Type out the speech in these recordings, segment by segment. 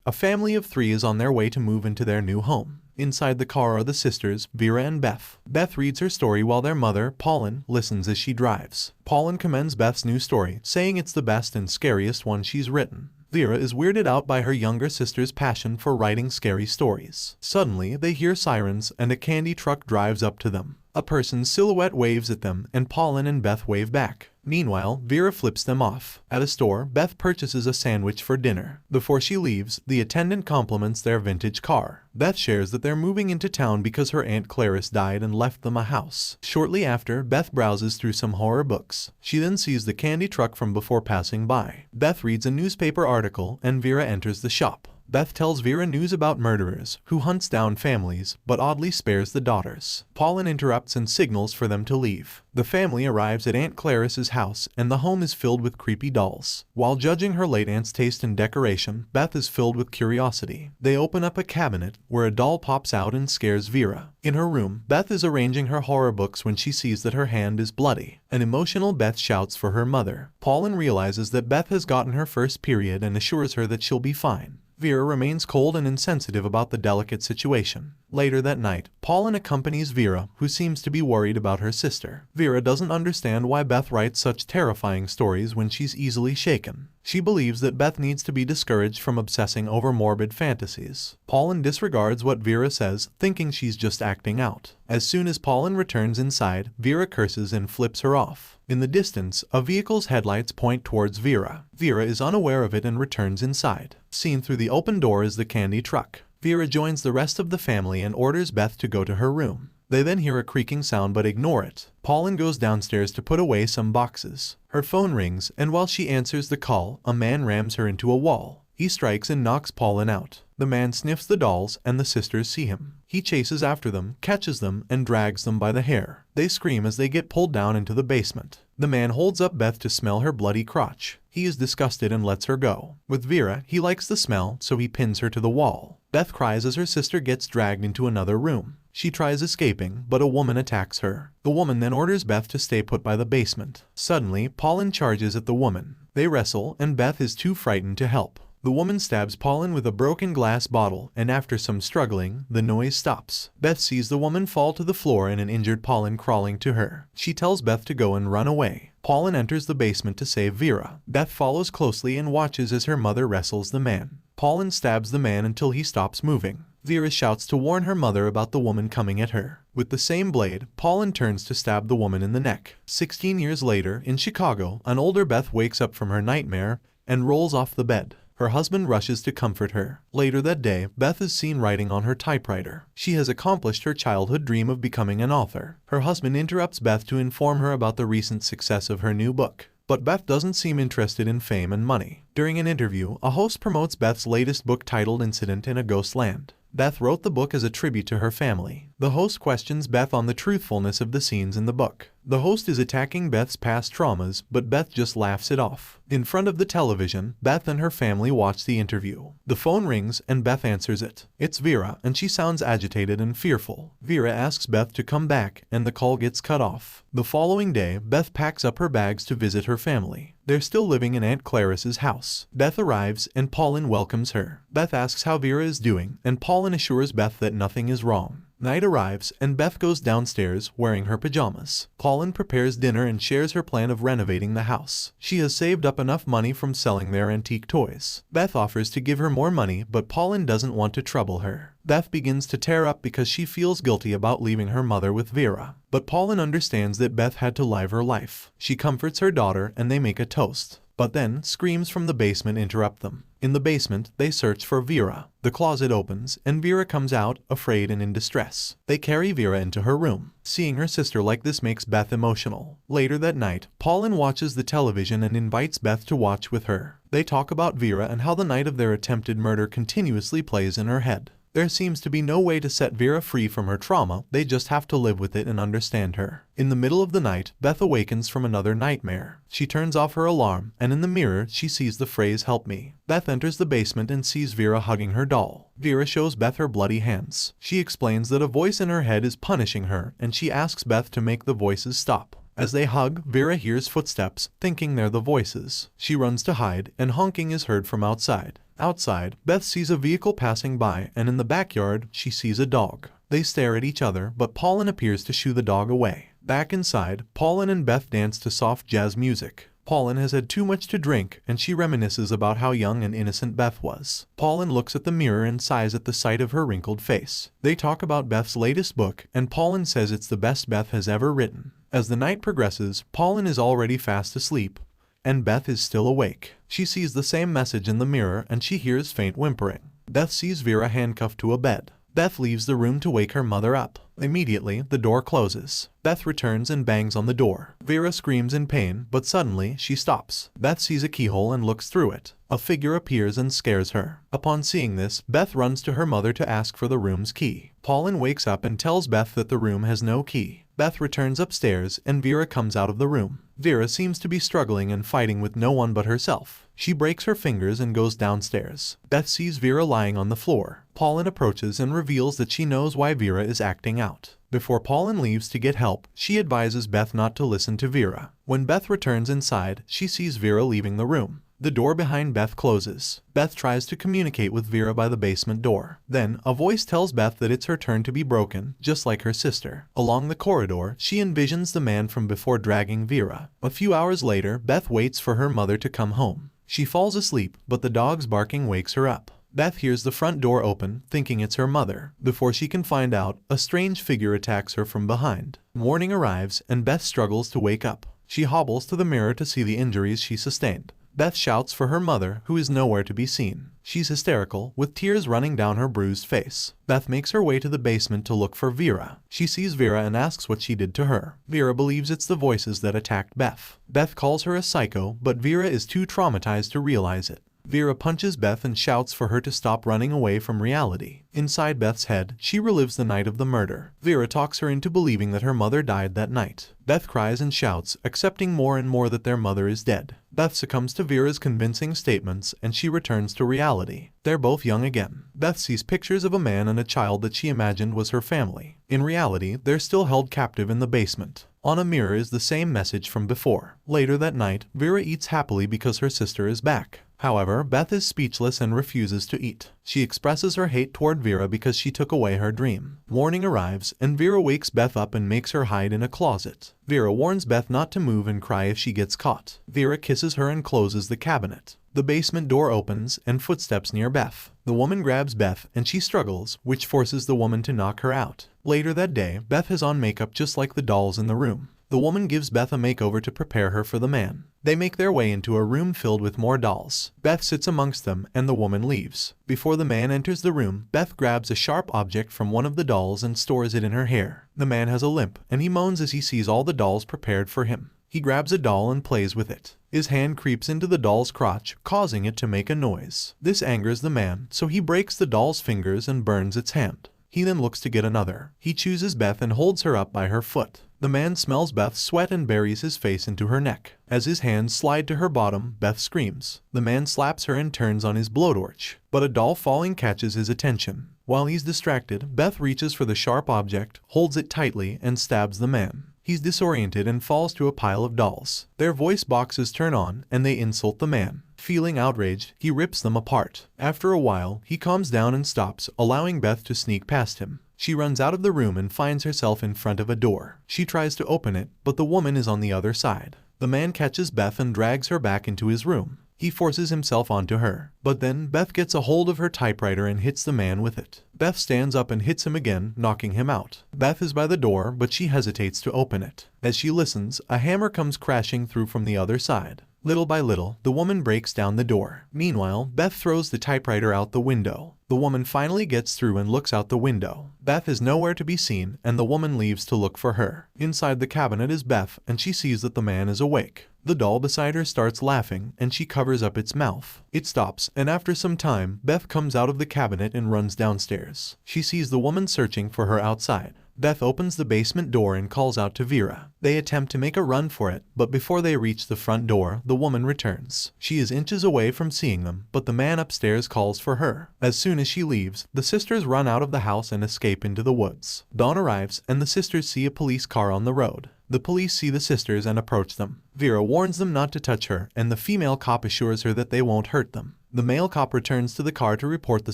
A family of 3 is on their way to move into their new home. Inside the car are the sisters, Vera and Beth. Beth reads her story while their mother, Pauline, listens as she drives. Pauline commends Beth's new story, saying it's the best and scariest one she's written. Vera is weirded out by her younger sister's passion for writing scary stories. Suddenly, they hear sirens and a candy truck drives up to them. A person's silhouette waves at them and Pauline and Beth wave back. Meanwhile, Vera flips them off. At a store, Beth purchases a sandwich for dinner. Before she leaves, the attendant compliments their vintage car. Beth shares that they're moving into town because her Aunt Clarice died and left them a house. Shortly after, Beth browses through some horror books. She then sees the candy truck from before passing by. Beth reads a newspaper article and Vera enters the shop. Beth tells Vera news about murderers, who hunts down families, but oddly spares the daughters. Pauline interrupts and signals for them to leave. The family arrives at Aunt Clarice's house, and the home is filled with creepy dolls. While judging her late aunt's taste in decoration, Beth is filled with curiosity. They open up a cabinet, where a doll pops out and scares Vera. In her room, Beth is arranging her horror books when she sees that her hand is bloody. An emotional Beth shouts for her mother. Pauline realizes that Beth has gotten her first period and assures her that she'll be fine. Vera remains cold and insensitive about the delicate situation. Later that night, Pauline accompanies Vera, who seems to be worried about her sister. Vera doesn't understand why Beth writes such terrifying stories when she's easily shaken. She believes that Beth needs to be discouraged from obsessing over morbid fantasies. Pauline disregards what Vera says, thinking she's just acting out. As soon as Pauline returns inside, Vera curses and flips her off. In the distance, a vehicle's headlights point towards Vera. Vera is unaware of it and returns inside. Seen through the open door is the candy truck. Vera joins the rest of the family and orders Beth to go to her room. They then hear a creaking sound but ignore it. Pauline goes downstairs to put away some boxes. Her phone rings, and while she answers the call, a man rams her into a wall. He strikes and knocks Pauline out. The man sniffs the dolls, and the sisters see him. He chases after them, catches them, and drags them by the hair. They scream as they get pulled down into the basement. The man holds up Beth to smell her bloody crotch. He is disgusted and lets her go. With Vera, he likes the smell, so he pins her to the wall. Beth cries as her sister gets dragged into another room. She tries escaping, but a woman attacks her. The woman then orders Beth to stay put by the basement. Suddenly, Pauline charges at the woman. They wrestle, and Beth is too frightened to help. The woman stabs Pauline with a broken glass bottle, and after some struggling, the noise stops. Beth sees the woman fall to the floor and an injured Pauline crawling to her. She tells Beth to go and run away. Pauline enters the basement to save Vera. Beth follows closely and watches as her mother wrestles the man. Pauline stabs the man until he stops moving. Vera shouts to warn her mother about the woman coming at her. With the same blade, Pauline turns to stab the woman in the neck. 16 years later, in Chicago, an older Beth wakes up from her nightmare and rolls off the bed. Her husband rushes to comfort her. Later that day, Beth is seen writing on her typewriter. She has accomplished her childhood dream of becoming an author. Her husband interrupts Beth to inform her about the recent success of her new book. But Beth doesn't seem interested in fame and money. During an interview, a host promotes Beth's latest book titled Incident in a Ghostland. Beth wrote the book as a tribute to her family. The host questions Beth on the truthfulness of the scenes in the book. The host is attacking Beth's past traumas, but Beth just laughs it off. In front of the television, Beth and her family watch the interview. The phone rings and Beth answers it. It's Vera, and she sounds agitated and fearful. Vera asks Beth to come back, and the call gets cut off. The following day, Beth packs up her bags to visit her family. They're still living in Aunt Clarice's house. Beth arrives, and Pauline welcomes her. Beth asks how Vera is doing, and Pauline assures Beth that nothing is wrong. Night arrives, and Beth goes downstairs, wearing her pajamas. Pauline prepares dinner and shares her plan of renovating the house. She has saved up enough money from selling their antique toys. Beth offers to give her more money, but Pauline doesn't want to trouble her. Beth begins to tear up because she feels guilty about leaving her mother with Vera. But Pauline understands that Beth had to live her life. She comforts her daughter, and they make a toast. But then, screams from the basement interrupt them. In the basement, they search for Vera. The closet opens, and Vera comes out, afraid and in distress. They carry Vera into her room. Seeing her sister like this makes Beth emotional. Later that night, Pauline watches the television and invites Beth to watch with her. They talk about Vera and how the night of their attempted murder continuously plays in her head. There seems to be no way to set Vera free from her trauma, they just have to live with it and understand her. In the middle of the night, Beth awakens from another nightmare. She turns off her alarm, and in the mirror, she sees the phrase "Help me." Beth enters the basement and sees Vera hugging her doll. Vera shows Beth her bloody hands. She explains that a voice in her head is punishing her, and she asks Beth to make the voices stop. As they hug, Vera hears footsteps, thinking they're the voices. She runs to hide, and honking is heard from outside. Outside, Beth sees a vehicle passing by, and in the backyard, she sees a dog. They stare at each other, but Paulin appears to shoo the dog away. Back inside, Paulin and Beth dance to soft jazz music. Paulin has had too much to drink, and she reminisces about how young and innocent Beth was. Paulin looks at the mirror and sighs at the sight of her wrinkled face. They talk about Beth's latest book, and Paulin says it's the best Beth has ever written. As the night progresses, Paulin is already fast asleep, and Beth is still awake. She sees the same message in the mirror, and she hears faint whimpering. Beth sees Vera handcuffed to a bed. Beth leaves the room to wake her mother up. Immediately, the door closes. Beth returns and bangs on the door. Vera screams in pain, but suddenly, she stops. Beth sees a keyhole and looks through it. A figure appears and scares her. Upon seeing this, Beth runs to her mother to ask for the room's key. Paulin wakes up and tells Beth that the room has no key. Beth returns upstairs, and Vera comes out of the room. Vera seems to be struggling and fighting with no one but herself. She breaks her fingers and goes downstairs. Beth sees Vera lying on the floor. Paulin approaches and reveals that she knows why Vera is acting out. Before Paulin leaves to get help, she advises Beth not to listen to Vera. When Beth returns inside, she sees Vera leaving the room. The door behind Beth closes. Beth tries to communicate with Vera by the basement door. Then, a voice tells Beth that it's her turn to be broken, just like her sister. Along the corridor, she envisions the man from before dragging Vera. A few hours later, Beth waits for her mother to come home. She falls asleep, but the dog's barking wakes her up. Beth hears the front door open, thinking it's her mother. Before she can find out, a strange figure attacks her from behind. Morning arrives, and Beth struggles to wake up. She hobbles to the mirror to see the injuries she sustained. Beth shouts for her mother, who is nowhere to be seen. She's hysterical, with tears running down her bruised face. Beth makes her way to the basement to look for Vera. She sees Vera and asks what she did to her. Vera believes it's the voices that attacked Beth. Beth calls her a psycho, but Vera is too traumatized to realize it. Vera punches Beth and shouts for her to stop running away from reality. Inside Beth's head, she relives the night of the murder. Vera talks her into believing that her mother died that night. Beth cries and shouts, accepting more and more that their mother is dead. Beth succumbs to Vera's convincing statements, and she returns to reality. They're both young again. Beth sees pictures of a man and a child that she imagined was her family. In reality, they're still held captive in the basement. On a mirror is the same message from before. Later that night, Vera eats happily because her sister is back. However, Beth is speechless and refuses to eat. She expresses her hate toward Vera because she took away her dream. Morning arrives, and Vera wakes Beth up and makes her hide in a closet. Vera warns Beth not to move and cry if she gets caught. Vera kisses her and closes the cabinet. The basement door opens, and footsteps near Beth. The woman grabs Beth, and she struggles, which forces the woman to knock her out. Later that day, Beth has on makeup just like the dolls in the room. The woman gives Beth a makeover to prepare her for the man. They make their way into a room filled with more dolls. Beth sits amongst them, and the woman leaves. Before the man enters the room, Beth grabs a sharp object from one of the dolls and stores it in her hair. The man has a limp, and he moans as he sees all the dolls prepared for him. He grabs a doll and plays with it. His hand creeps into the doll's crotch, causing it to make a noise. This angers the man, so he breaks the doll's fingers and burns its hand. He then looks to get another. He chooses Beth and holds her up by her foot. The man smells Beth's sweat and buries his face into her neck. As his hands slide to her bottom, Beth screams. The man slaps her and turns on his blowtorch, but a doll falling catches his attention. While he's distracted, Beth reaches for the sharp object, holds it tightly, and stabs the man. He's disoriented and falls to a pile of dolls. Their voice boxes turn on, and they insult the man. Feeling outraged, he rips them apart. After a while, he calms down and stops, allowing Beth to sneak past him. She runs out of the room and finds herself in front of a door. She tries to open it, but the woman is on the other side. The man catches Beth and drags her back into his room. He forces himself onto her, but then Beth gets a hold of her typewriter and hits the man with it. Beth stands up and hits him again, knocking him out. Beth is by the door, but she hesitates to open it. As she listens, a hammer comes crashing through from the other side. Little by little, the woman breaks down the door. Meanwhile, Beth throws the typewriter out the window. The woman finally gets through and looks out the window. Beth is nowhere to be seen, and the woman leaves to look for her. Inside the cabinet is Beth, and she sees that the man is awake. The doll beside her starts laughing, and she covers up its mouth. It stops, and after some time, Beth comes out of the cabinet and runs downstairs. She sees the woman searching for her outside. Beth opens the basement door and calls out to Vera. They attempt to make a run for it, but before they reach the front door, the woman returns. She is inches away from seeing them, but the man upstairs calls for her. As soon as she leaves, the sisters run out of the house and escape into the woods. Dawn arrives, and the sisters see a police car on the road. The police see the sisters and approach them. Vera warns them not to touch her, and the female cop assures her that they won't hurt them. The male cop returns to the car to report the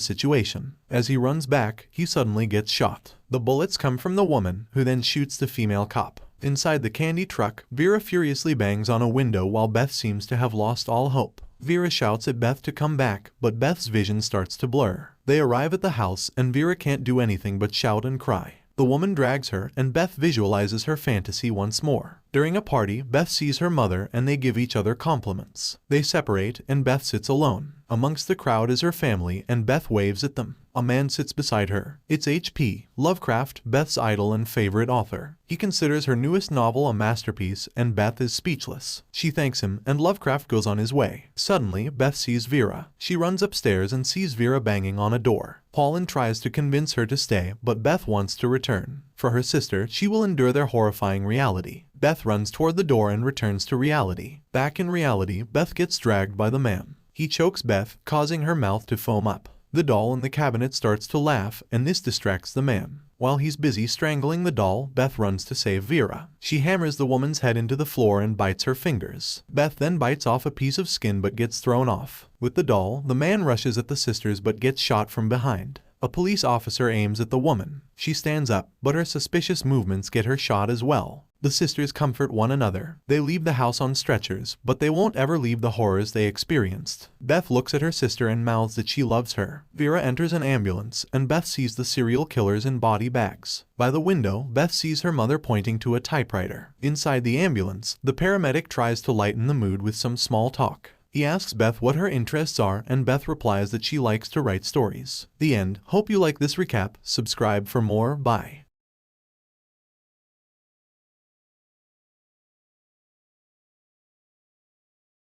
situation. As he runs back, he suddenly gets shot. The bullets come from the woman, who then shoots the female cop. Inside the candy truck, Vera furiously bangs on a window while Beth seems to have lost all hope. Vera shouts at Beth to come back, but Beth's vision starts to blur. They arrive at the house and Vera can't do anything but shout and cry. The woman drags her and Beth visualizes her fantasy once more. During a party, Beth sees her mother and they give each other compliments. They separate and Beth sits alone. Amongst the crowd is her family and Beth waves at them. A man sits beside her. It's H.P. Lovecraft, Beth's idol and favorite author. He considers her newest novel a masterpiece and Beth is speechless. She thanks him and Lovecraft goes on his way. Suddenly, Beth sees Vera. She runs upstairs and sees Vera banging on a door. Paulin tries to convince her to stay, but Beth wants to return. For her sister, she will endure their horrifying reality. Beth runs toward the door and returns to reality. Back in reality, Beth gets dragged by the man. He chokes Beth, causing her mouth to foam up. The doll in the cabinet starts to laugh, and this distracts the man. While he's busy strangling the doll, Beth runs to save Vera. She hammers the woman's head into the floor and bites her fingers. Beth then bites off a piece of skin but gets thrown off. With the doll, the man rushes at the sisters but gets shot from behind. A police officer aims at the woman. She stands up, but her suspicious movements get her shot as well. The sisters comfort one another. They leave the house on stretchers, but they won't ever leave the horrors they experienced. Beth looks at her sister and mouths that she loves her. Vera enters an ambulance, and Beth sees the serial killers in body bags. By the window, Beth sees her mother pointing to a typewriter. Inside the ambulance, the paramedic tries to lighten the mood with some small talk. He asks Beth what her interests are, and Beth replies that she likes to write stories. The end. Hope you like this recap. Subscribe for more. Bye.